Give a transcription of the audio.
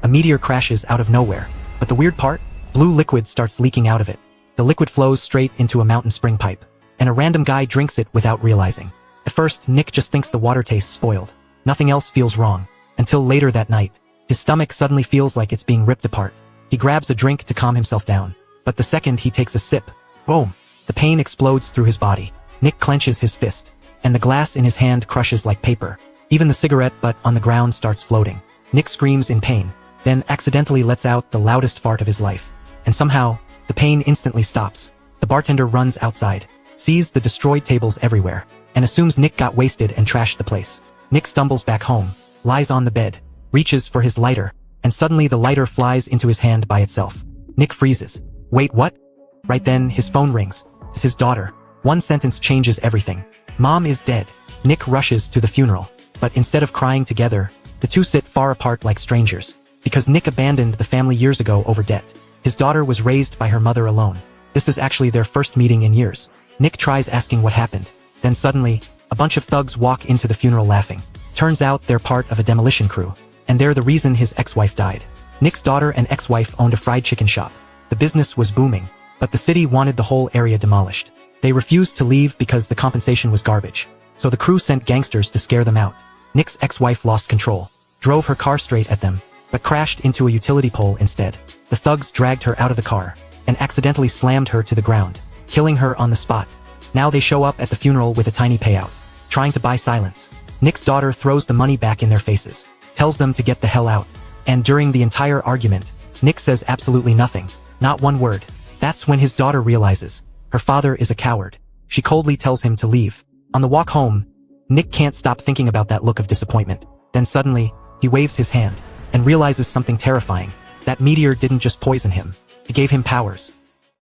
A meteor crashes out of nowhere. But the weird part? Blue liquid starts leaking out of it. The liquid flows straight into a mountain spring pipe. And a random guy drinks it without realizing. At first, Nick just thinks the water tastes spoiled. Nothing else feels wrong. Until later that night, his stomach suddenly feels like it's being ripped apart. He grabs a drink to calm himself down. But the second he takes a sip, boom! The pain explodes through his body. Nick clenches his fist. And the glass in his hand crushes like paper. Even the cigarette butt on the ground starts floating. Nick screams in pain, then accidentally lets out the loudest fart of his life. And somehow, the pain instantly stops. The bartender runs outside, sees the destroyed tables everywhere, and assumes Nick got wasted and trashed the place. Nick stumbles back home, lies on the bed, reaches for his lighter, and suddenly the lighter flies into his hand by itself. Nick freezes. Wait, what? Right then, his phone rings. It's his daughter. One sentence changes everything. Mom is dead. Nick rushes to the funeral. But instead of crying together, the two sit far apart like strangers. Because Nick abandoned the family years ago over debt. His daughter was raised by her mother alone. This is actually their first meeting in years. Nick tries asking what happened. Then suddenly, a bunch of thugs walk into the funeral laughing. Turns out they're part of a demolition crew. And they're the reason his ex-wife died. Nick's daughter and ex-wife owned a fried chicken shop. The business was booming. But the city wanted the whole area demolished. They refused to leave because the compensation was garbage. So the crew sent gangsters to scare them out. Nick's ex-wife lost control, drove her car straight at them, but crashed into a utility pole instead. The thugs dragged her out of the car, and accidentally slammed her to the ground, killing her on the spot. Now they show up at the funeral with a tiny payout, trying to buy silence. Nick's daughter throws the money back in their faces, tells them to get the hell out. And during the entire argument, Nick says absolutely nothing, not one word. That's when his daughter realizes her father is a coward. She coldly tells him to leave. On the walk home, Nick can't stop thinking about that look of disappointment. Then suddenly, he waves his hand and realizes something terrifying. That meteor didn't just poison him. It gave him powers.